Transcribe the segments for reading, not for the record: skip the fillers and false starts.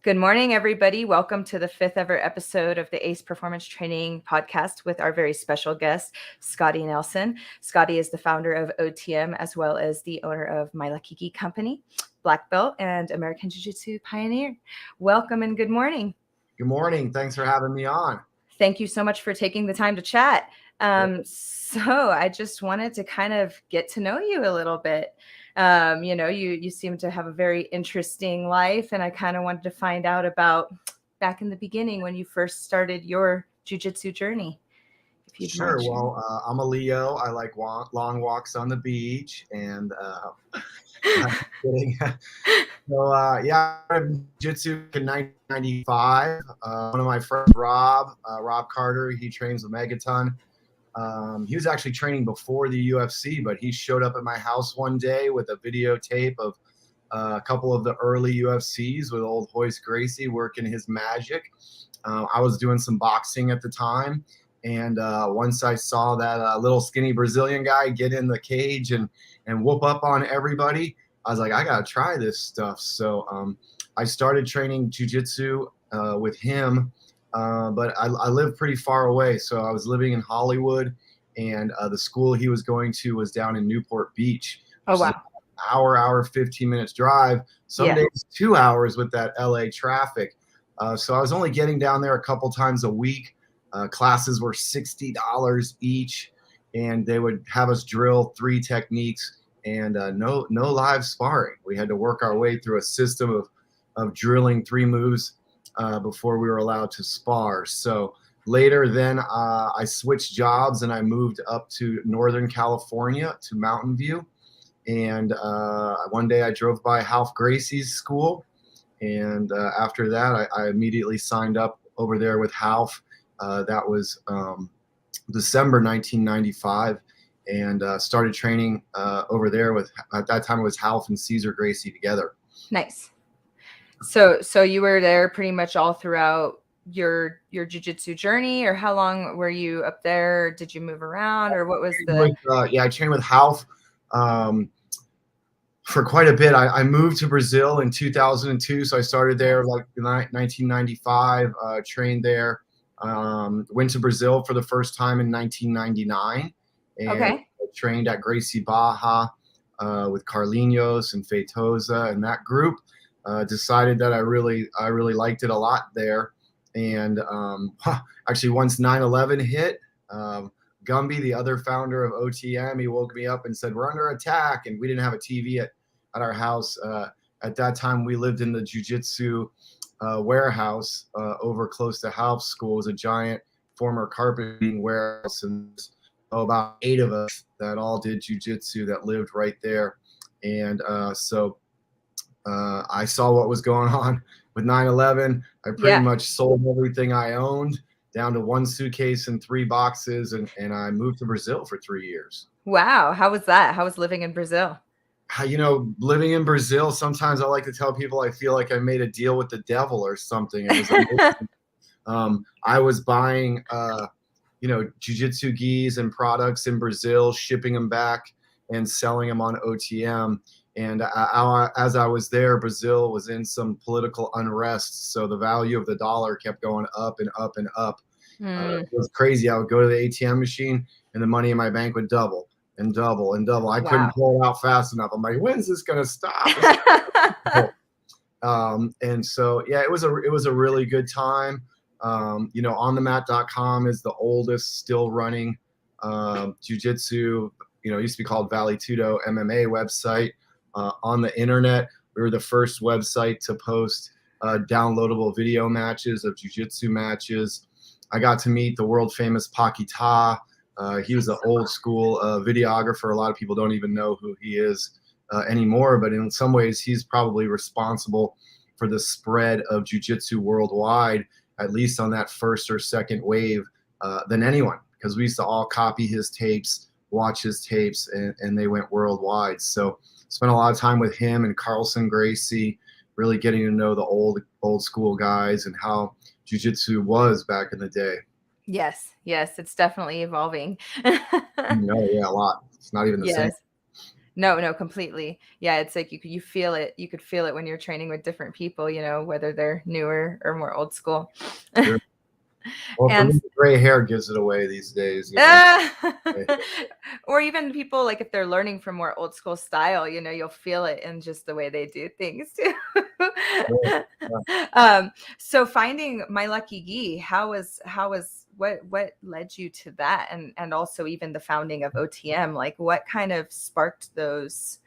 Good morning, everybody. Welcome to the 5th ever episode of the ACE Performance Training Podcast with our very special guest, Scotty Nelson. Scotty is the founder of OTM as well as the owner of My Lucky Gi Company, Black Belt, and American Jiu-Jitsu Pioneer. Welcome and good morning. Good morning. Thanks for having me on. Thank you so much for taking the time to chat. So I just wanted to kind of get to know you a little bit. You seem to have a very interesting life, and I kind of wanted to find out about back in the beginning when you first started your jiu-jitsu journey. If you'd Sure. mind. Well, I'm a Leo. I like long walks on the beach, and I'm kidding. So I started jiu-jitsu in 1995. One of my friends, Rob Carter, he trains with Megaton. He was actually training before the UFC, but he showed up at my house one day with a videotape of a couple of the early UFCs with old Royce Gracie working his magic. I was doing some boxing at the time, and once I saw that little skinny Brazilian guy get in the cage and whoop up on everybody, I was like, I gotta try this stuff. So I started training jiu-jitsu with him. But I lived pretty far away. So I was living in Hollywood, and the school he was going to was down in Newport Beach. Oh, wow. Hour, 15 minutes drive. Some days 2 hours with that LA traffic. So I was only getting down there a couple times a week. Classes were $60 each, and they would have us drill 3 techniques and no live sparring. We had to work our way through a system of drilling 3 moves before we were allowed to spar. So later then I switched jobs and I moved up to Northern California to Mountain View. And one day I drove by Ralph Gracie's school. And after that, I immediately signed up over there with Ralph. That was December 1995, and started training over there with, at that time it was Ralph and Cesar Gracie together. Nice. So you were there pretty much all throughout your jiu-jitsu journey, or how long were you up there? Did you move around, or what was the? I trained with Ralph for quite a bit. I moved to Brazil in 2002, so I started there like in 1995. Trained there. Went to Brazil for the first time in 1999, and trained at Gracie Barra with Carlinhos and Feitosa and that group. Decided that I really liked it a lot there. And actually once 9/11 hit, Gumby, the other founder of OTM, he woke me up and said, we're under attack. And we didn't have a TV at our house. At that time, we lived in the jiu-jitsu warehouse over close to Ralph's school. It was a giant former carpeting warehouse. And about 8 of us that all did jiu-jitsu that lived right there. And so I saw what was going on with 9/11. I pretty much sold everything I owned down to 1 suitcase and 3 boxes, and I moved to Brazil for 3 years. Wow. How was that? How was living in Brazil? Living in Brazil, sometimes I like to tell people I feel like I made a deal with the devil or something. It was I was buying jiu-jitsu gis and products in Brazil, shipping them back and selling them on OTM. And as I was there, Brazil was in some political unrest. So the value of the dollar kept going up and up and up. It was crazy. I would go to the ATM machine and the money in my bank would double and double and double. I couldn't pull it out fast enough. I'm like, when's this going to stop? And so, it was a really good time. onthemat.com is the oldest still running jiu-jitsu, used to be called Vale Tudo MMA website. On the internet, we were the first website to post downloadable video matches of jiu-jitsu matches. I got to meet the world famous Paquita. He was an old school videographer. A lot of people don't even know who he is anymore, but in some ways he's probably responsible for the spread of jiu-jitsu worldwide, at least on that first or second wave, than anyone, because we used to all copy his tapes, watch his tapes, and they went worldwide. So spent a lot of time with him and Carlson Gracie, really getting to know the old school guys and how jiu-jitsu was back in the day. Yes, it's definitely evolving. A lot. It's not even the same. No, completely. Yeah, it's like you feel it. You could feel it when you're training with different people, whether they're newer or more old school. Sure. Well, for And me, the gray hair gives it away these days. uh, Yeah. or even people, like, if they're learning from more old school style, you'll feel it in just the way they do things too. Sure. Yeah. So finding My Lucky Gi, what led you to that, and also even the founding of OTM, like what kind of sparked those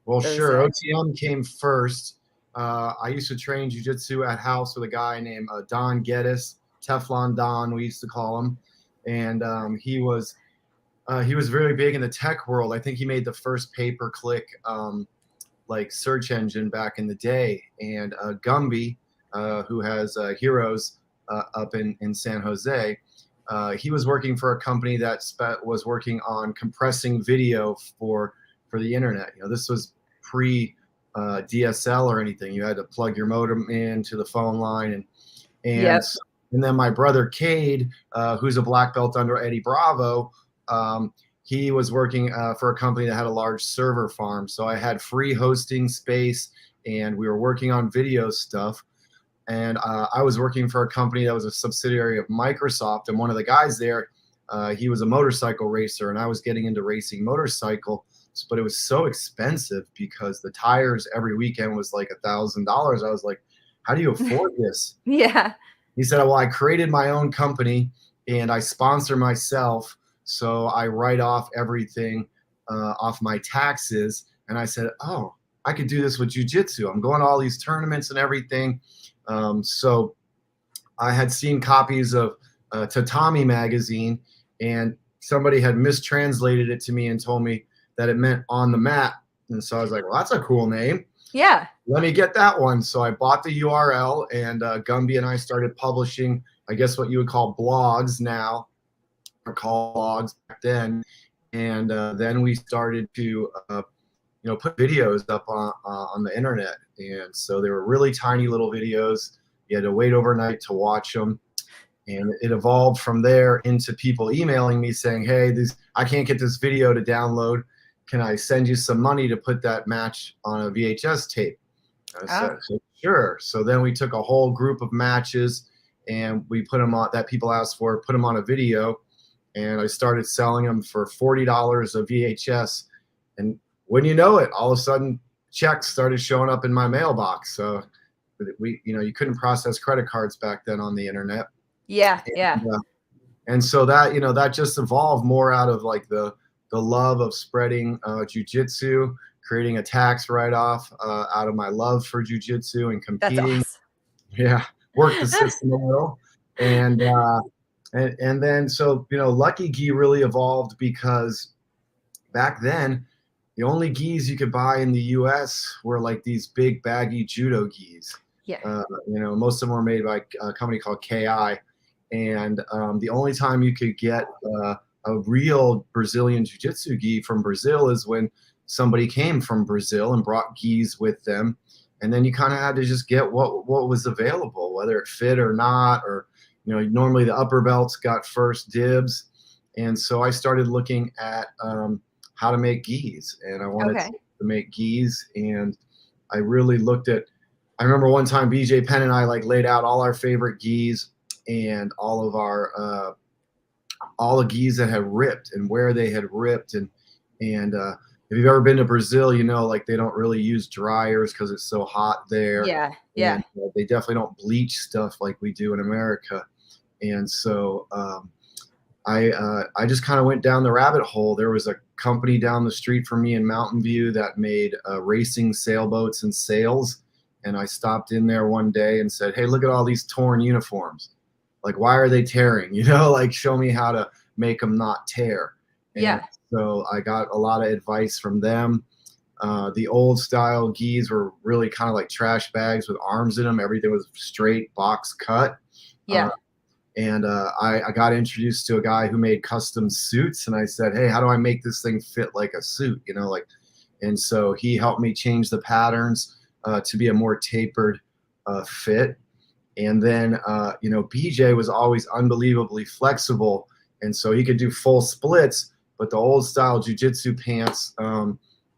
Well, those sure. OTM came first. I used to train jujitsu at house with a guy named Don Geddes, Teflon Don, we used to call him, and he was very big in the tech world. I think he made the first pay-per-click like search engine back in the day. And Gumby, who has Heroes up in San Jose, he was working for a company that was working on compressing video for the internet. This was pre DSL or anything. You had to plug your modem into the phone line, and Yep. and then my brother Cade, who's a black belt under Eddie Bravo, he was working for a company that had a large server farm. So I had free hosting space, and we were working on video stuff. And I was working for a company that was a subsidiary of Microsoft, and one of the guys there, he was a motorcycle racer, and I was getting into racing motorcycle, but it was so expensive because the tires every weekend was like $1,000. I was like, how do you afford this? Yeah. He said, well, I created my own company and I sponsor myself, so I write off everything off my taxes. And I said, oh, I could do this with jujitsu. I'm going to all these tournaments and everything. So I had seen copies of Tatami magazine, and somebody had mistranslated it to me and told me that it meant on the mat. And so I was like, well, that's a cool name. Yeah. Let me get that one. So I bought the URL, and Gumby and I started publishing, I guess what you would call blogs now, or call blogs back then. And then we started to, put videos up on the internet. And so they were really tiny little videos. You had to wait overnight to watch them. And it evolved from there into people emailing me saying, hey, I can't get this video to download. Can I send you some money to put that match on a VHS tape? I said, sure. So then we took a whole group of matches and we put them on that people asked for, put them on a video. And I started selling them for $40 a VHS. And when you know it, all of a sudden checks started showing up in my mailbox. So you couldn't process credit cards back then on the internet. Yeah. Yeah. And so that just evolved more out of like the love of spreading jujitsu, creating a tax write-off out of my love for jujitsu and competing. That's awesome. Yeah, work the system a little. And then so Lucky Gi really evolved because back then the only gis you could buy in the US were like these big baggy judo gis. Yeah. Most of them were made by a company called KI. And the only time you could get a real Brazilian jiu-jitsu gi from Brazil is when somebody came from Brazil and brought gis with them. And then you kind of had to just get what was available, whether it fit or not, or, normally the upper belts got first dibs. And so I started looking at how to make gis, and I wanted to make gis. And I really I remember one time BJ Penn and I laid out all our favorite gis and all of our, all the gis that had ripped and where they had ripped. And if you've ever been to Brazil, they don't really use dryers because it's so hot there. Yeah. Yeah. And, they definitely don't bleach stuff like we do in America. And so I just kind of went down the rabbit hole. There was a company down the street from me in Mountain View that made racing sailboats and sails. And I stopped in there one day and said, hey, look at all these torn uniforms. Why are they tearing? Show me how to make them not tear. And yeah. So I got a lot of advice from them. The old style gis were really kind of like trash bags with arms in them. Everything was straight box cut. Yeah. And I got introduced to a guy who made custom suits. And I said, hey, how do I make this thing fit like a suit? And so he helped me change the patterns to be a more tapered fit. And then, BJ was always unbelievably flexible. And so he could do full splits, but the old style jujitsu pants,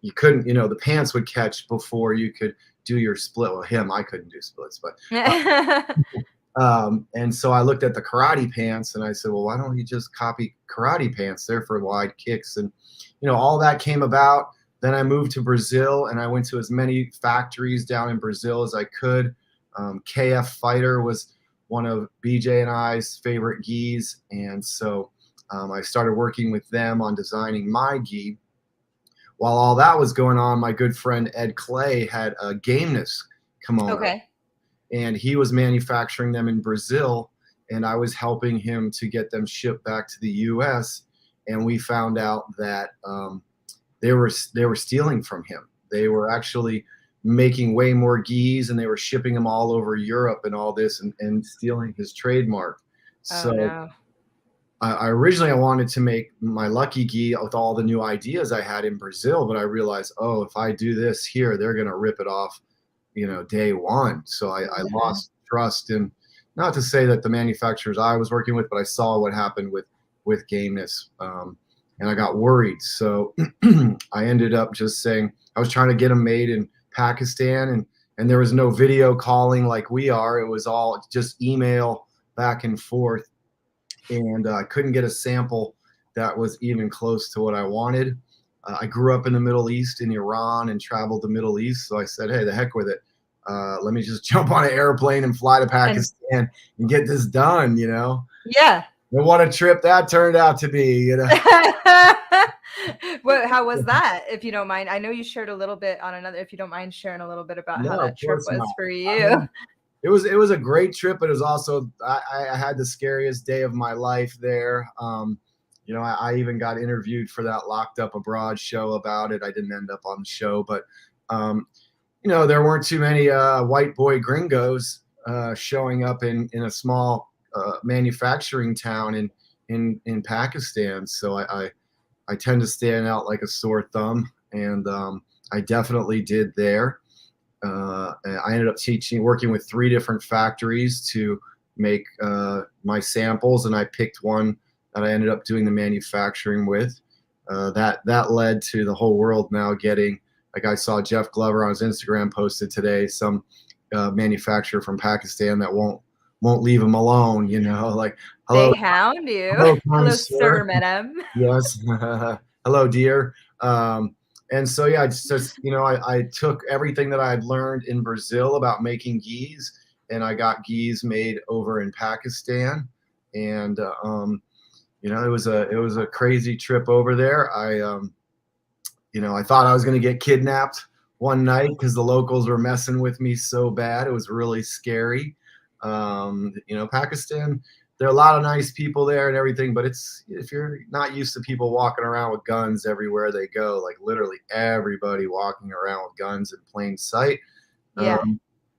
you couldn't, the pants would catch before you could do your split. Well, I couldn't do splits, but and so I looked at the karate pants and I said, well, why don't you just copy karate pants? They're for wide kicks. And, all that came about. Then I moved to Brazil and I went to as many factories down in Brazil as I could. KF Fighter was one of BJ and I's favorite gis. And so I started working with them on designing my gi. While all that was going on, my good friend Ed Clay had a gameness kimono. Okay. And he was manufacturing them in Brazil, and I was helping him to get them shipped back to the U.S. And we found out that they were stealing from him. They were actually making way more gis, and they were shipping them all over Europe and all this, and stealing his trademark. So no. I originally wanted to make my lucky gi with all the new ideas I had in Brazil, but I realized, if I do this here, they're gonna rip it off, day one. So I lost trust in, not to say that the manufacturers I was working with, but I saw what happened with gameness, and I got worried. So I ended up just saying, I was trying to get them made in Pakistan, and there was no video calling like we are. It was all just email back and forth, and I couldn't get a sample that was even close to what I wanted. I grew up in the Middle East, in Iran, and traveled the Middle East. So I said, hey, the heck with it. Let me just jump on an airplane and fly to Pakistan and get this done, Yeah. And what a trip that turned out to be, Well, how was that, if you don't mind? I know you shared a little bit on another, if you don't mind sharing a little bit about how that trip was for you. It was a great trip, but it was also, I had the scariest day of my life there. I even got interviewed for that Locked Up Abroad show about it. I didn't end up on the show, but there weren't too many white boy gringos showing up in a small manufacturing town in Pakistan. So I tend to stand out like a sore thumb, and I definitely did there. I ended up working with 3 different factories to make my samples, and I picked one that I ended up doing the manufacturing with. That led to the whole world now getting, like I saw Jeff Glover on his Instagram posted today, some manufacturer from Pakistan that won't leave him alone, like, hello. They hound you. Hello, sir, madam. Yes. Hello, dear. And so, yeah, I took everything that I had learned in Brazil about making gis, and I got gis made over in Pakistan. And, it was a crazy trip over there. I thought I was going to get kidnapped one night because the locals were messing with me so bad. It was really scary. Pakistan, there are a lot of nice people there and everything, but if you're not used to people walking around with guns everywhere they go, like literally everybody walking around with guns in plain sight. Yeah.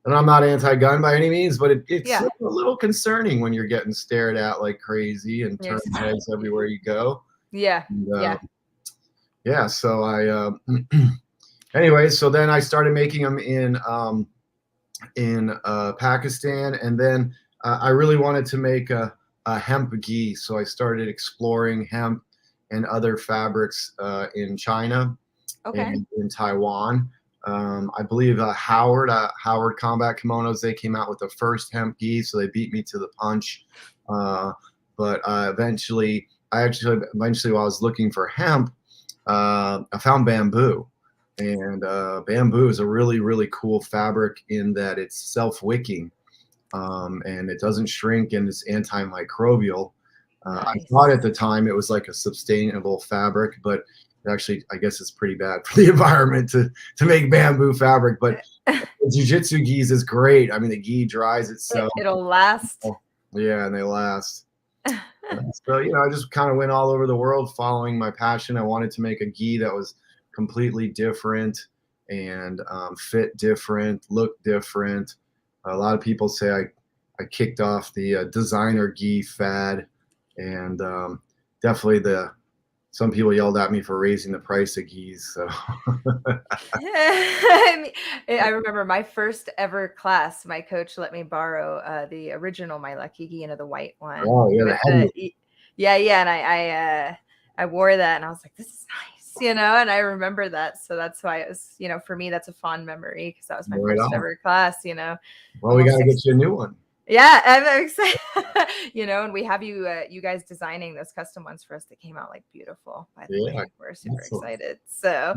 And I'm not anti-gun by any means, but it's Yeah. a little concerning when you're getting stared at like crazy and turned heads everywhere you go. Yeah. And, yeah. So I, anyway, so then I started making them in Pakistan, and then I really wanted to make a hemp gi, so I started exploring hemp and other fabrics in China and in Taiwan. I believe Howard Combat Kimonos, they came out with the first hemp gi, so they beat me to the punch. But eventually, while I was looking for hemp, I found bamboo. And bamboo is a really, really cool fabric in that it's self-wicking, and it doesn't shrink, and it's antimicrobial. Nice. I thought at the time it was like a sustainable fabric, but actually, I guess it's pretty bad for the environment to make bamboo fabric. But jiu-jitsu gis is great. I mean, the gi dries itself. It'll last. Yeah, and they last. So, I just kind of went all over the world following my passion. I wanted to make a gi that was completely different and fit different, look different. A lot of people say I kicked off the designer gi fad, and definitely some people yelled at me for raising the price of gis. So I remember my first ever class, my coach let me borrow the original My Lucky Gi, the white one. Oh yeah, and I wore that, and I was like, this is nice. Arthritis, and I remember that. So that's why it was, for me, that's a fond memory because that was my Right first on. ever class, Well, we almost got to get you a new one. Yeah, I'm excited. And we have you guys designing those custom ones for us that came out like beautiful, by the way. We're super excited. So,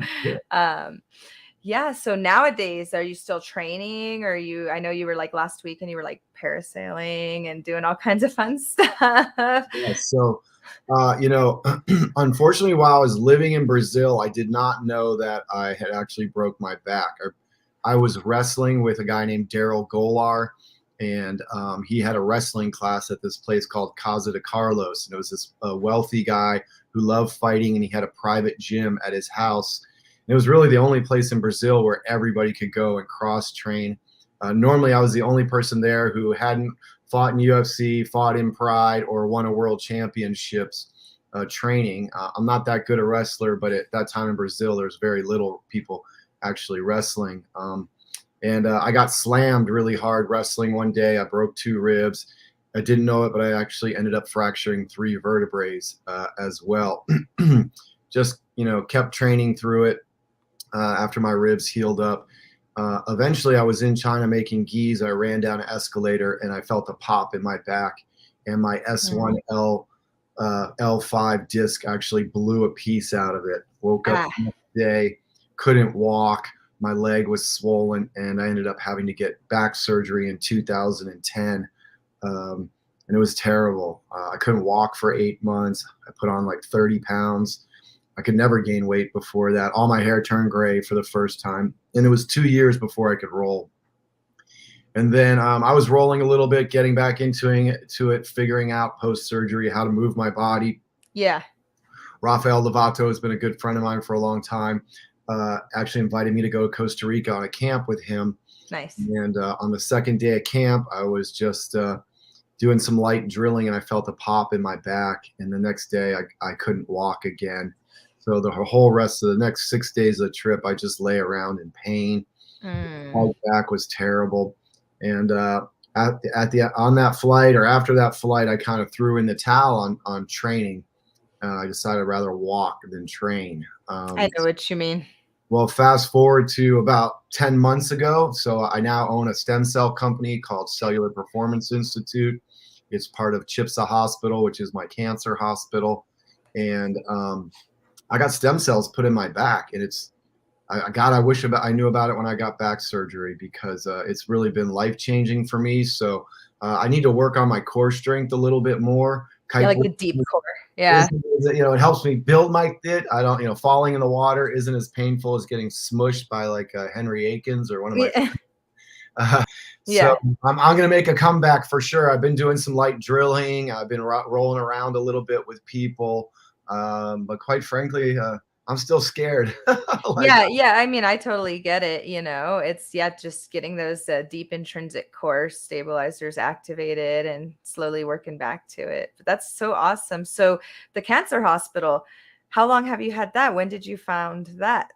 yeah. So nowadays, are you still training? Or I know you were like last week and you were like parasailing and doing all kinds of fun stuff. Yeah, so, unfortunately, while I was living in Brazil, I did not know that I had actually broke my back. I was wrestling with a guy named Daryl Golar, and he had a wrestling class at this place called Casa de Carlos. And it was this wealthy guy who loved fighting, and he had a private gym at his house. And it was really the only place in Brazil where everybody could go and cross train. Normally, I was the only person there who hadn't fought in UFC, fought in Pride, or won a world championships training. I'm not that good a wrestler, but at that time in Brazil, there's very little people actually wrestling. And I got slammed really hard wrestling one day. I broke 2 ribs. I didn't know it, but I actually ended up fracturing 3 vertebrae as well. Just, kept training through it after my ribs healed up. Eventually, I was in China making gis. I ran down an escalator and I felt a pop in my back, and my S1 L5 disc actually blew a piece out of it. Woke up the next day, couldn't walk. My leg was swollen, and I ended up having to get back surgery in 2010. And it was terrible. I couldn't walk for 8 months. I put on like 30 pounds. I could never gain weight before that. All my hair turned gray for the first time. And it was 2 years before I could roll. And then I was rolling a little bit, getting back into it, figuring out post-surgery how to move my body. Yeah. Rafael Lovato has been a good friend of mine for a long time. Actually invited me to go to Costa Rica on a camp with him. Nice. And on the second day of camp, I was just doing some light drilling, and I felt a pop in my back. And the next day, I couldn't walk again. So the whole rest of the next 6 days of the trip, I just lay around in pain. My back was terrible. And on that flight, or after that flight, I kind of threw in the towel on training. I decided I'd rather walk than train. I know what you mean. Well, fast forward to about 10 months ago. So I now own a stem cell company called Cellular Performance Institute. It's part of Chipsa Hospital, which is my cancer hospital. And I got stem cells put in my back, and I wish I knew about it when I got back surgery, because it's really been life-changing for me. So I need to work on my core strength a little bit more. Like the deep core. Yeah. It helps me build my fit. I don't, falling in the water isn't as painful as getting smushed by like Henry Akins or one of my So I'm going to make a comeback for sure. I've been doing some light drilling. I've been rolling around a little bit with people. But quite frankly, I'm still scared. Yeah. I mean, I totally get it. It's just getting those deep intrinsic core stabilizers activated and slowly working back to it. But that's so awesome. So the cancer hospital, how long have you had that? When did you found that?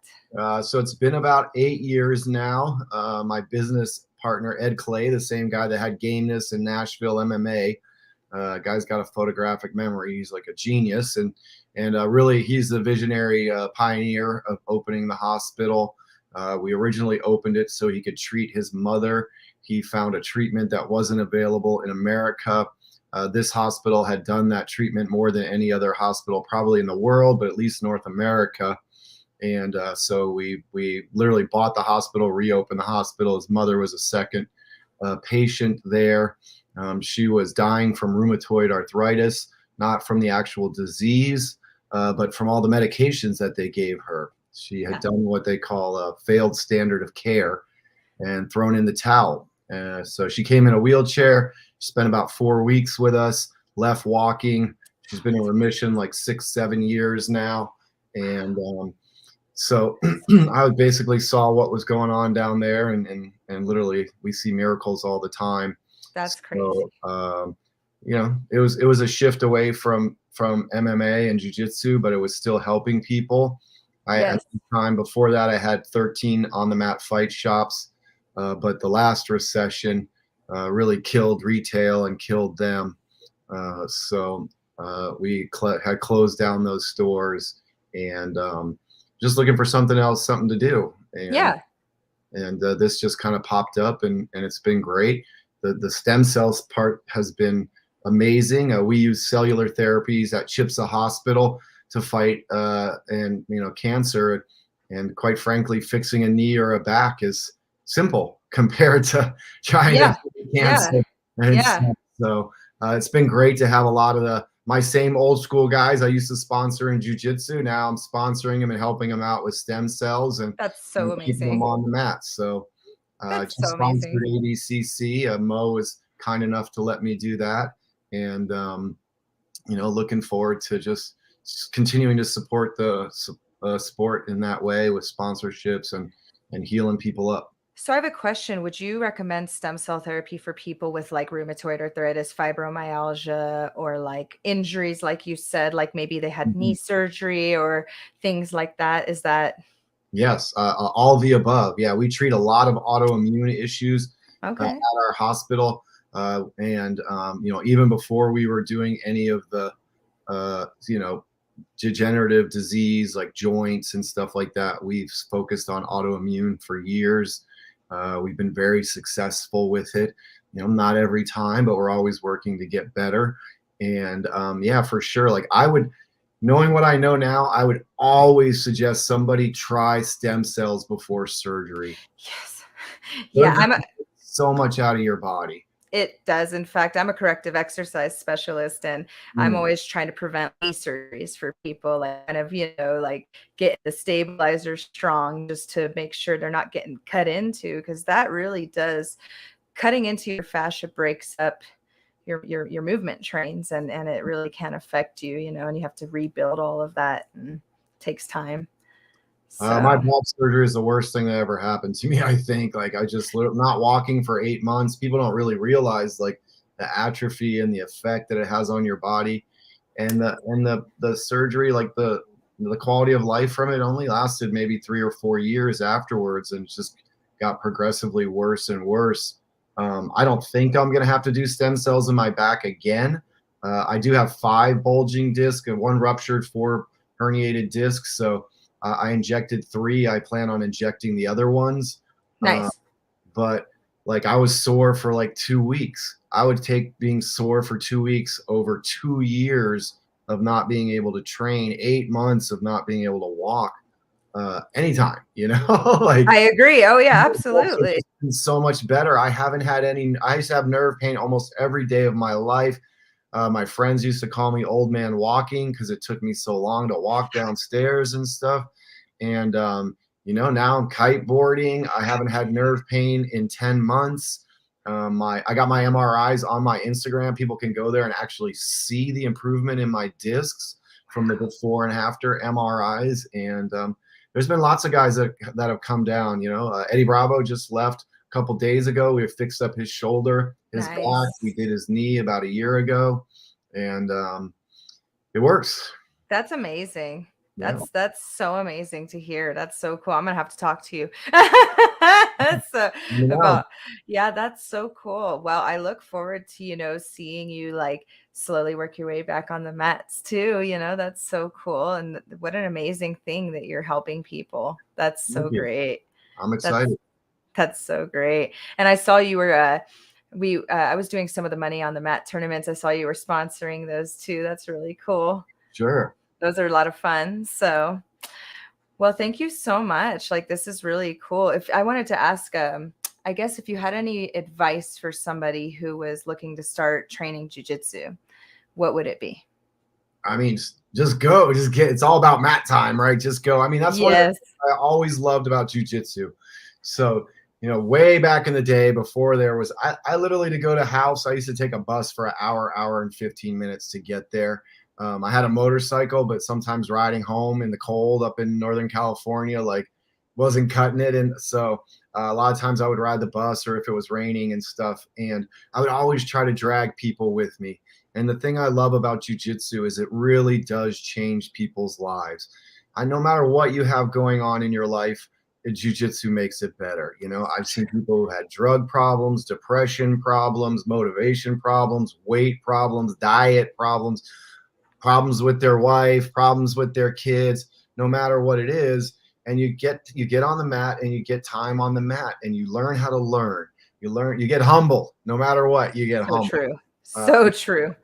So it's been about 8 years now. My business partner, Ed Clay, the same guy that had Gameness in Nashville MMA, guy's got a photographic memory. He's like a genius. And really, he's the visionary pioneer of opening the hospital. We originally opened it so he could treat his mother. He found a treatment that wasn't available in America. This hospital had done that treatment more than any other hospital probably in the world, but at least North America. And so we literally bought the hospital, reopened the hospital. His mother was a second patient there. She was dying from rheumatoid arthritis, not from the actual disease, but from all the medications that they gave her. She had done what they call a failed standard of care and thrown in the towel. So she came in a wheelchair, spent about 4 weeks with us, left walking. She's been in remission like 6-7 years now. And so I basically saw what was going on down there, and literally we see miracles all the time. That's crazy. So, it was a shift away from MMA and jiu-jitsu, but it was still helping people. At the time before that, I had 13 on-the-mat fight shops, but the last recession really killed retail and killed them. So we had closed down those stores, and just looking for something else, something to do. Yeah. And this just kind of popped up, and it's been great. The stem cells part has been amazing. We use cellular therapies at Chipsa Hospital to fight and cancer. And quite frankly, fixing a knee or a back is simple compared to trying Yeah. to cancer. Yeah. So it's been great to have a lot of my same old school guys I used to sponsor in jiu-jitsu. Now I'm sponsoring them and helping them out with stem cells and That's so keeping them amazing. on the mat. So That's just so sponsored amazing. ADCC. Mo was kind enough to let me do that. And, looking forward to just continuing to support the sport in that way with sponsorships and healing people up. So I have a question. Would you recommend stem cell therapy for people with like rheumatoid arthritis, fibromyalgia, or like injuries, like you said, like maybe they had knee surgery or things like that? Is that Yes, all the above. Yeah, we treat a lot of autoimmune issues at okay? our hospital, and even before we were doing any of the degenerative disease like joints and stuff like that, we've focused on autoimmune for years. We've been very successful with it. Not every time, but we're always working to get better. And yeah, for sure. Like knowing what I know now, I would always suggest somebody try stem cells before surgery. Yes. Yeah, Surgery takes so much out of your body. it does. In fact, I'm a corrective exercise specialist, and I'm always trying to prevent knee surgeries for people, like kind of, like get the stabilizer strong just to make sure they're not getting cut into, because that really does, cutting into your fascia breaks up your movement trains, and it really can affect you, and you have to rebuild all of that, and it takes time. My So back surgery is the worst thing that ever happened to me. I think like I just not walking for 8 months. People don't really realize like the atrophy and the effect that it has on your body, and the surgery, like the quality of life from it only lasted maybe 3 or 4 years afterwards, and it just got progressively worse and worse. I don't think I'm gonna have to do stem cells in my back again. I do have 5 bulging discs and 1 ruptured, 4 herniated discs, so I injected 3. I plan on injecting the other ones. nice. But like I was sore for like 2 weeks. I would take being sore for 2 weeks over 2 years of not being able to train, 8 months of not being able to walk anytime, like I agree. Oh yeah, it's also absolutely. just been so much better. I haven't had any, I used to have nerve pain almost every day of my life. My friends used to call me old man walking because it took me so long to walk downstairs and stuff. And, now I'm kiteboarding. I haven't had nerve pain in 10 months. I got my MRIs on my Instagram. People can go there and actually see the improvement in my discs from the before and after MRIs. And there's been lots of guys that have come down. Eddie Bravo just left a couple days ago. We fixed up his shoulder, his back. Nice. We did his knee about a year ago, and it works. That's amazing. Yeah. That's so amazing to hear. That's so cool. I'm gonna have to talk to you. So about yeah, that's so cool. Well, I look forward to, seeing you like slowly work your way back on the mats too. That's so cool. And what an amazing thing that you're helping people. That's so Thank you. great. I'm excited. That's so great. And I saw you were I was doing some of the money on the mat tournaments. I saw you were sponsoring those too. That's really cool. Sure. Those are a lot of fun. So, well, thank you so much. Like, this is really cool. If I wanted to ask, I guess if you had any advice for somebody who was looking to start training jujitsu, what would it be? I mean, just go, just get, it's all about mat time, right? Just go. I mean, that's one of the Yes. things I always loved about jujitsu. So, way back in the day before there was, I literally, to go to house, I used to take a bus for an hour and 15 minutes to get there. I had a motorcycle, but sometimes riding home in the cold up in Northern California, like wasn't cutting it. And so a lot of times I would ride the bus, or if it was raining and stuff, and I would always try to drag people with me. And the thing I love about jujitsu is it really does change people's lives. No matter what you have going on in your life, jujitsu makes it better. I've seen people who had drug problems, depression problems, motivation problems, weight problems, diet problems with their wife, problems with their kids. no matter what it is. And you get on the mat and you get time on the mat and you learn how to learn. You get humble. No matter what, you get humble. True. So true.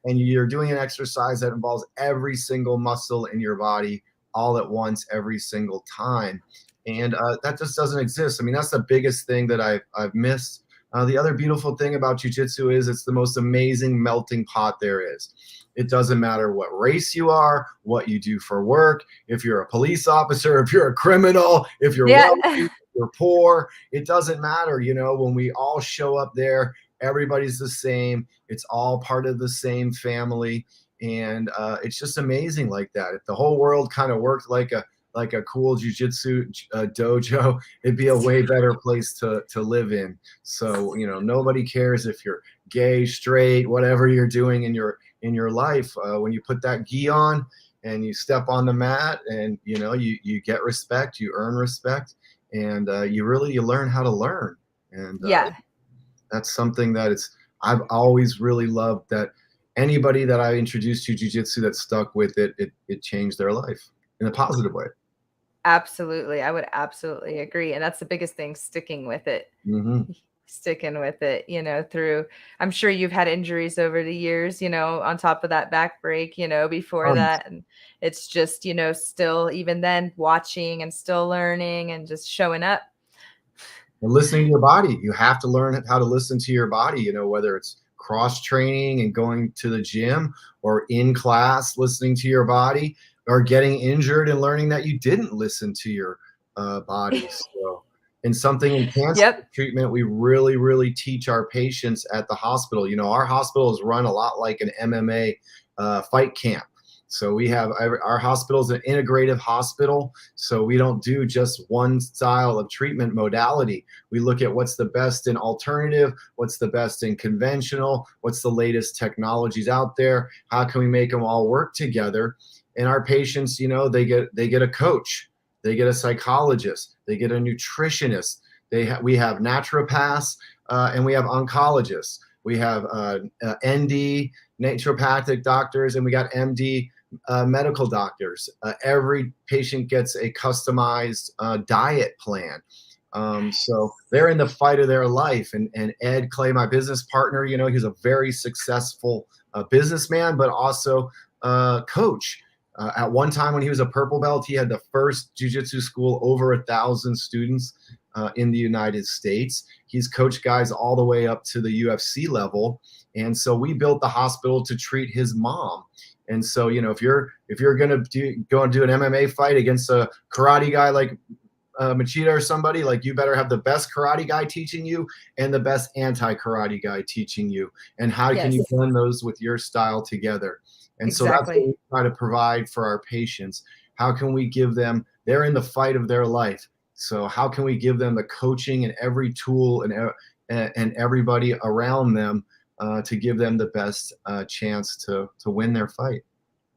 And you're doing an exercise that involves every single muscle in your body all at once, every single time. And that just doesn't exist. I mean, that's the biggest thing that I've missed. The other beautiful thing about jiu-jitsu is it's the most amazing melting pot there is. It doesn't matter what race you are, what you do for work, if you're a police officer, if you're a criminal, if you're wealthy, if you're poor, it doesn't matter. You know, when we all show up there, everybody's the same. It's all part of the same family. And it's just amazing like that. If the whole world kind of worked like a cool jiu-jitsu dojo, it'd be a way better place to live in. So, you know, nobody cares if you're gay, straight, whatever you're doing in your life. When you put that gi on and you step on the mat, and you know, you get respect, you earn respect, and you learn how to learn. And that's something that I've always really loved, that anybody that I introduced to jiu-jitsu that stuck with it changed their life in a positive way. Absolutely. I would absolutely agree. And that's the biggest thing, sticking with it. Mm-hmm. Sticking with it, you know, I'm sure you've had injuries over the years, you know, on top of that back break, you know, before that. And it's just, you know, still even then watching and still learning and just showing up. And listening to your body. You have to learn how to listen to your body, you know, whether it's cross training and going to the gym, or in class listening to your body, or getting injured and learning that you didn't listen to your body. So, and something in cancer treatment, we really, really teach our patients at the hospital. You know, our hospital is run a lot like an MMA fight camp. So we have, our hospital is an integrative hospital. So we don't do just one style of treatment modality. We look at what's the best in alternative, what's the best in conventional, what's the latest technologies out there, how can we make them all work together. And our patients, you know, they get a coach, they get a psychologist, they get a nutritionist. We have naturopaths and we have oncologists. We have ND, naturopathic doctors, and we got MD, medical doctors. Every patient gets a customized diet plan. So they're in the fight of their life. And Ed Clay, my business partner, you know, he's a very successful businessman, but also coach. At one time when he was a purple belt, he had the first jiu-jitsu school, over 1,000 students in the United States. He's coached guys all the way up to the UFC level. And so we built the hospital to treat his mom. And so, you know, if you're going to go and do an MMA fight against a karate guy like Machida or somebody, like, you better have the best karate guy teaching you and the best anti-karate guy teaching you. And how can you blend those with your style together? And so that's what we try to provide for our patients. How can we give them, they're in the fight of their life. So how can we give them the coaching and every tool and everybody around them to give them the best chance to win their fight?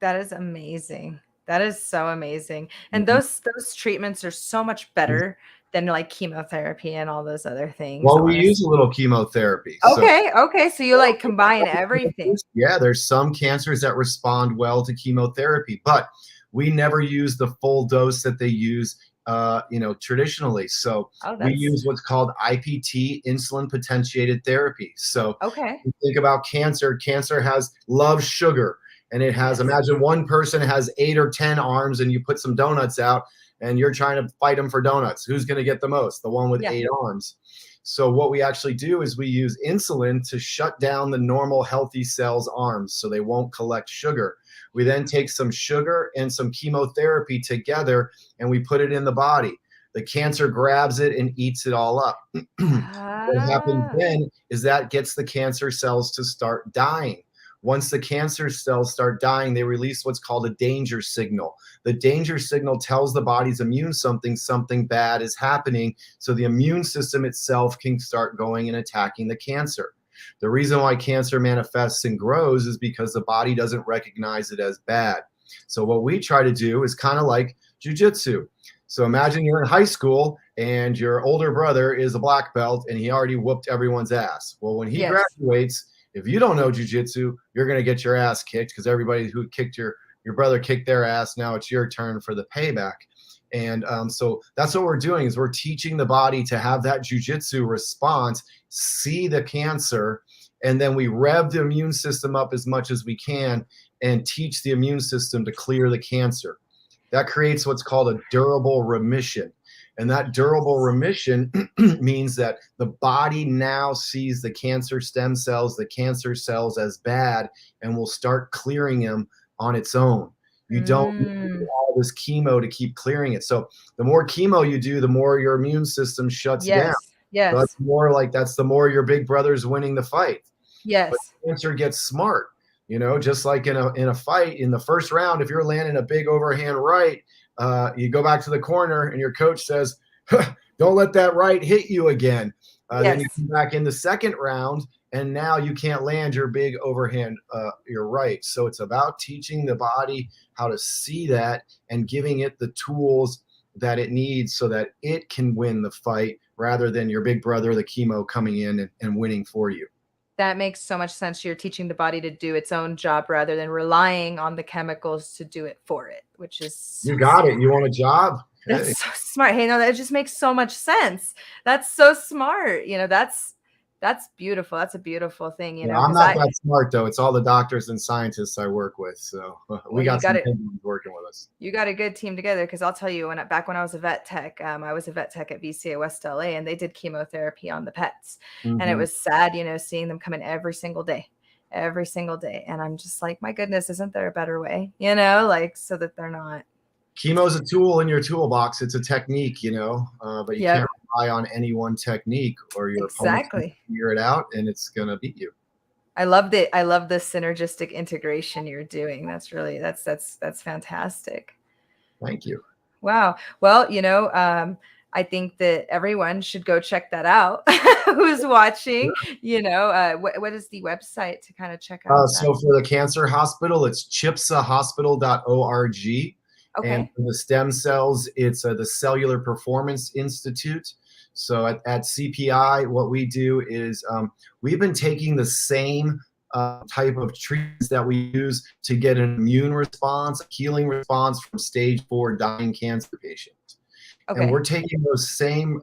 That is amazing. That is so amazing. And those treatments are so much better than like chemotherapy and all those other things. Well, we use a little chemotherapy. Okay. So you like combine everything. Yeah, there's some cancers that respond well to chemotherapy, but we never use the full dose that they use, you know, traditionally. So we use what's called IPT, insulin potentiated therapy. So you think about cancer. Cancer loves sugar, and it has, imagine one person has 8 or 10 arms, and you put some donuts out, and you're trying to fight them for donuts. Who's going to get the most? The one with 8 arms. So what we actually do is we use insulin to shut down the normal healthy cells' arms so they won't collect sugar. We then take some sugar and some chemotherapy together, and we put it in the body. The cancer grabs it and eats it all up. What happens then is that gets the cancer cells to start dying. Once the cancer cells start dying, they release what's called a danger signal. The danger signal tells the body's immune something bad is happening, so the immune system itself can start going and attacking the cancer. The reason why cancer manifests and grows is because the body doesn't recognize it as bad. So what we try to do is kind of like jiu-jitsu. So imagine you're in high school and your older brother is a black belt and he already whooped everyone's ass. Well, when he graduates, if you don't know jiu-jitsu, you're going to get your ass kicked because everybody who kicked your your brother kicked their ass. Now it's your turn for the payback. And so that's what we're doing, is we're teaching the body to have that jujitsu response, see the cancer, and then we rev the immune system up as much as we can and teach the immune system to clear the cancer. That creates what's called a durable remission. And that durable remission means that the body now sees the cancer stem cells, the cancer cells as bad, and will start clearing them on its own. You don't need all this chemo to keep clearing it. So the more chemo you do, the more your immune system shuts down. Yes. So that's more like, that's the more your big brother's winning the fight. Yes. But cancer gets smart, you know, just like in a fight, in the first round, if you're landing a big overhand right, you go back to the corner and your coach says, don't let that right hit you again. Then you come back in the second round, and now you can't land your big overhand, your right. So it's about teaching the body how to see that and giving it the tools that it needs so that it can win the fight, rather than your big brother, the chemo, coming in and winning for you. That makes so much sense. You're teaching the body to do its own job rather than relying on the chemicals to do it for it, which is you got it. You want a job? That's so smart. Hey, no, that just makes so much sense. That's so smart. You know, that's beautiful. That's a beautiful thing. You know, I'm not that smart though. It's all the doctors and scientists I work with. So we got some people working with us. You got a good team together, because I'll tell you, back when I was a vet tech, I was a vet tech at VCA West LA, and they did chemotherapy on the pets. And it was sad, you know, seeing them come in every single day. And I'm just like, my goodness, isn't there a better way? You know, like, so that they're not. Chemo is a tool in your toolbox. It's a technique, you know, but you can't rely on any one technique, or your opponent can figure it out and it's going to beat you. I love the synergistic integration you're doing. That's really, that's fantastic. Thank you. Wow. Well, you know, I think that everyone should go check that out who's watching. You know, what is the website to kind of check out? So for the cancer hospital, it's chipsahospital.org. Okay. And for the stem cells, it's the Cellular Performance Institute. So at CPI, what we do is we've been taking the same type of treatments that we use to get an immune response, a healing response from stage 4 dying cancer patients. Okay. And we're taking those same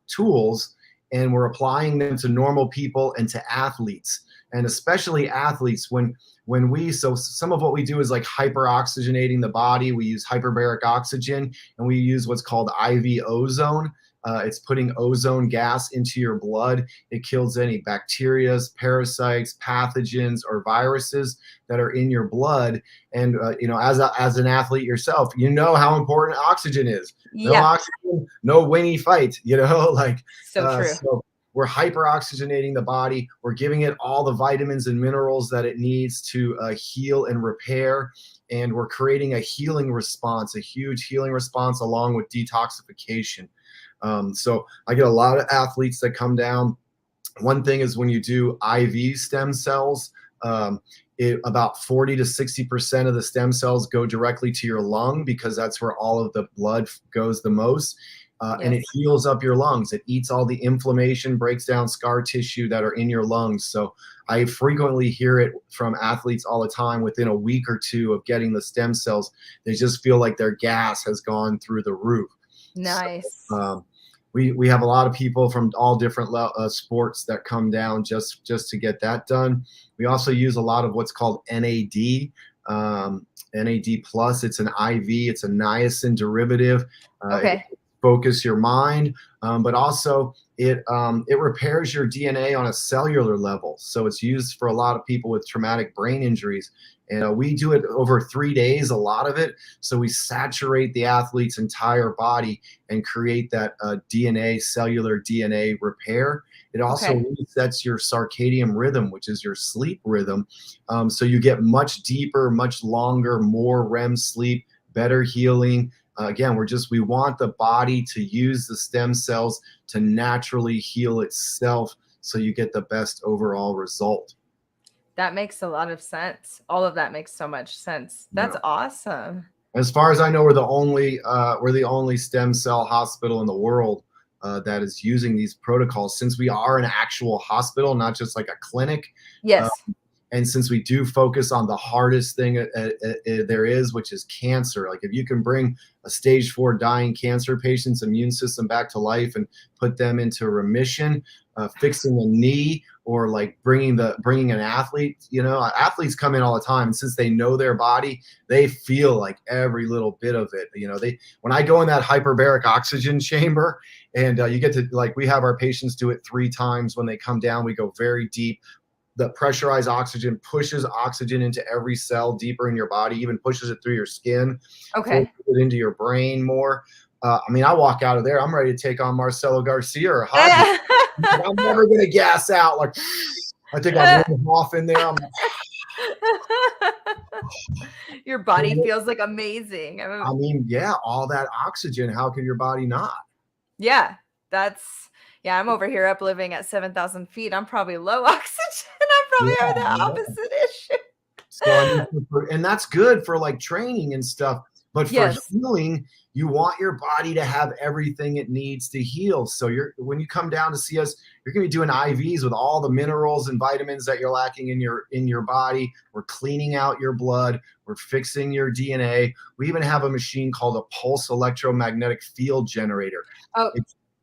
tools and we're applying them to normal people and to athletes, and especially athletes. So some of what we do is like hyperoxygenating the body. We use hyperbaric oxygen, and we use what's called IV ozone. It's putting ozone gas into your blood. It kills any bacteria, parasites, pathogens, or viruses that are in your blood. And you know, as an athlete yourself, you know how important oxygen is. No oxygen, no wingy fight. You know, like so true. So we're hyperoxygenating the body. We're giving it all the vitamins and minerals that it needs to heal and repair. And we're creating a healing response, a huge healing response, along with detoxification. So I get a lot of athletes that come down. One thing is when you do IV stem cells, about 40 to 60% of the stem cells go directly to your lung, because that's where all of the blood goes the most. And it heals up your lungs. It eats all the inflammation, breaks down scar tissue that are in your lungs. So I frequently hear it from athletes all the time. Within a week or two of getting the stem cells, they just feel like their gas has gone through the roof. Nice. So, we have a lot of people from all different sports that come down just to get that done. We also use a lot of what's called NAD. NAD plus. It's an IV. It's a niacin derivative. Okay. Focus your mind, but also it repairs your DNA on a cellular level. So it's used for a lot of people with traumatic brain injuries. And we do it over 3 days, a lot of it. So we saturate the athlete's entire body and create that cellular DNA repair. It also resets your circadian rhythm, which is your sleep rhythm. So you get much deeper, much longer, more REM sleep, better healing. Again, we want the body to use the stem cells to naturally heal itself, so you get the best overall result. That makes a lot of sense. All of that makes so much sense. That's awesome. As far as I know, we're the only stem cell hospital in the world that is using these protocols, since we are an actual hospital, not just like a clinic. Yes. And since we do focus on the hardest thing there is, which is cancer, like if you can bring a stage 4 dying cancer patient's immune system back to life and put them into remission, fixing a knee, or like bringing an athlete, athletes come in all the time, and since they know their body, they feel like every little bit of it. When I go in that hyperbaric oxygen chamber, and you get to, like, we have our patients do it 3 times when they come down. We go very deep. The pressurized oxygen pushes oxygen into every cell deeper in your body, even pushes it through your skin, Okay. pushes it into your brain more. I walk out of there, I'm ready to take on Marcelo Garcia or Hodges. I'm never going to gas out. Like, I think I'll run off in there. Your body feels like amazing. Yeah, all that oxygen. How can your body not? Yeah, I'm over here up living at 7,000 feet. I'm probably low oxygen. I probably have the opposite issue. So and that's good for like training and stuff. But for healing, you want your body to have everything it needs to heal. So when you come down to see us, you're going to be doing IVs with all the minerals and vitamins that you're lacking in your body. We're cleaning out your blood. We're fixing your DNA. We even have a machine called a pulse electromagnetic field generator. Oh,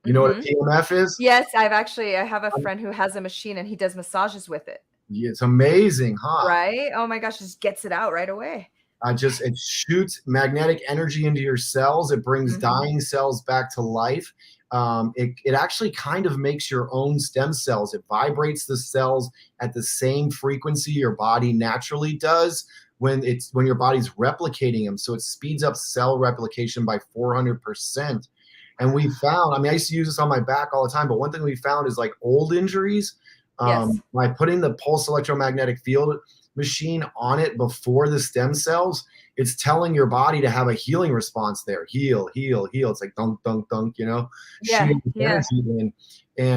you know what a PMF is? Yes, I have a friend who has a machine and he does massages with it. It's amazing, huh? Right? Oh my gosh, just gets it out right away. It shoots magnetic energy into your cells. It brings dying cells back to life. It actually kind of makes your own stem cells. It vibrates the cells at the same frequency your body naturally does when your body's replicating them. So it speeds up cell replication by 400%. And we found, I used to use this on my back all the time, but one thing we found is like old injuries, by putting the pulse electromagnetic field machine on it before the stem cells, it's telling your body to have a healing response there. Heal, heal, heal. It's like dunk, dunk, dunk, And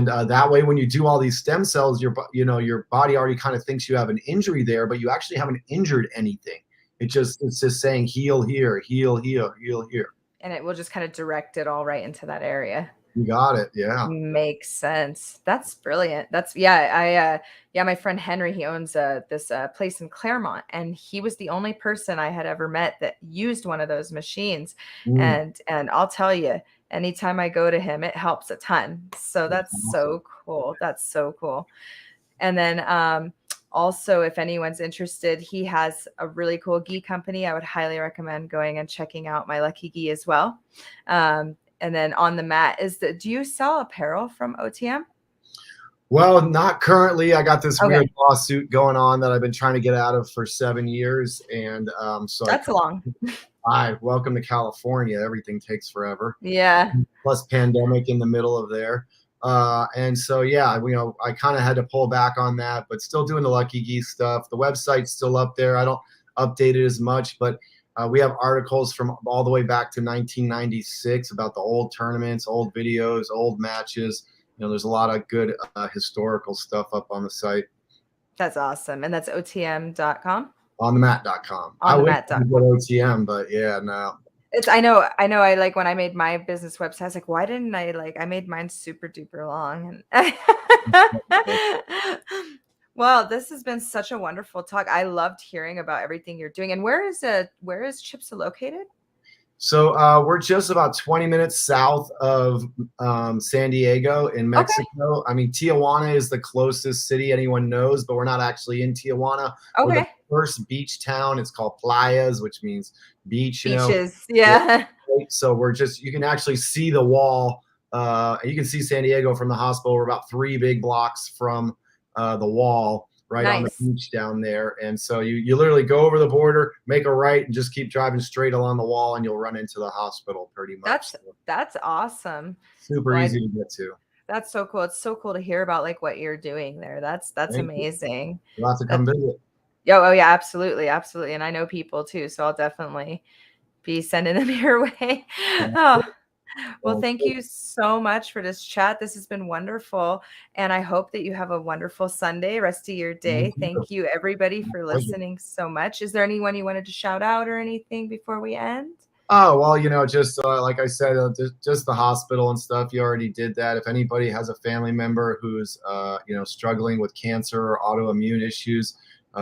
that way, when you do all these stem cells, your body already kind of thinks you have an injury there, but you actually haven't injured anything. It's just saying heal here, heal here, heal here. And it will just kind of direct it all right into that area. You got it. Yeah. Makes sense. That's brilliant. My friend Henry, he owns this place in Claremont, and he was the only person I had ever met that used one of those machines. And I'll tell you, anytime I go to him, it helps a ton. So that's so cool. That's so cool. And then also, if anyone's interested, he has a really cool gi company. I would highly recommend going and checking out My Lucky Gi as well. And then on the mat do you sell apparel from OTM? Well, not currently. I got this weird lawsuit going on that I've been trying to get out of for 7 years. And so that's long. Welcome to California. Everything takes forever. Yeah. Plus pandemic in the middle of there. And so, I kind of had to pull back on that, but still doing the Lucky Gi stuff. The website's still up there. I don't update it as much, but we have articles from all the way back to 1996 about the old tournaments, old videos, old matches. There's a lot of good historical stuff up on the site. That's awesome. And that's OTM.com? OnTheMat.com. OnTheMat.com. OTM, but yeah, no. I know. I like when I made my business website, I was like, why didn't I made mine super duper long. Well, this has been such a wonderful talk. I loved hearing about everything you're doing. And where is Chipsa located? So we're just about 20 minutes south of San Diego in Mexico. Okay. Tijuana is the closest city anyone knows, but we're not actually in Tijuana. Okay. We're the first beach town. It's called Playas, which means beach. Beaches, yeah. So you can actually see the wall. You can see San Diego from the hospital. We're about 3 big blocks from the wall, right on the beach down there. And so you literally go over the border, make a right, and just keep driving straight along the wall, and you'll run into the hospital pretty much. That's awesome. Super easy to get to. That's so cool. It's so cool to hear about like what you're doing there. That's amazing. You'll have to come visit. Oh yeah, absolutely. Absolutely. And I know people too, so I'll definitely be sending them your way. Oh. Well, thank you so much for this chat. This has been wonderful. And I hope that you have a wonderful Sunday, rest of your day. Thank you, everybody, for listening so much. Is there anyone you wanted to shout out or anything before we end? Oh, well, just like I said, just the hospital and stuff. You already did that. If anybody has a family member who's, struggling with cancer or autoimmune issues,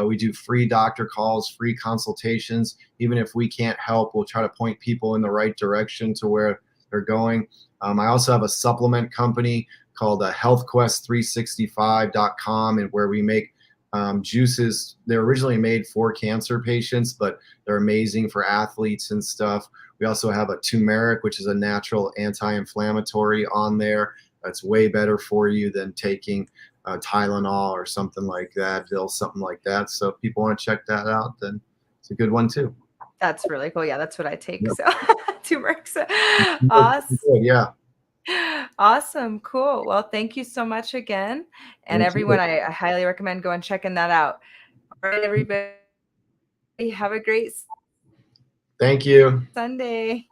We do free doctor calls, free consultations. Even if we can't help, we'll try to point people in the right direction to where they're going. I also have a supplement company called healthquest365.com, and where we make juices. They're originally made for cancer patients, but they're amazing for athletes and stuff. We also have a turmeric, which is a natural anti-inflammatory on there. That's way better for you than taking Tylenol or something like that, something like that. So if people want to check that out, then it's a good one too. That's really cool. Yeah, that's what I take. Yep. So turmeric. Awesome. Yeah. Awesome. Cool. Well, thank you so much again. And Thank everyone, you. I highly recommend going checking that out. All right, everybody. Have a great Thank you. Sunday.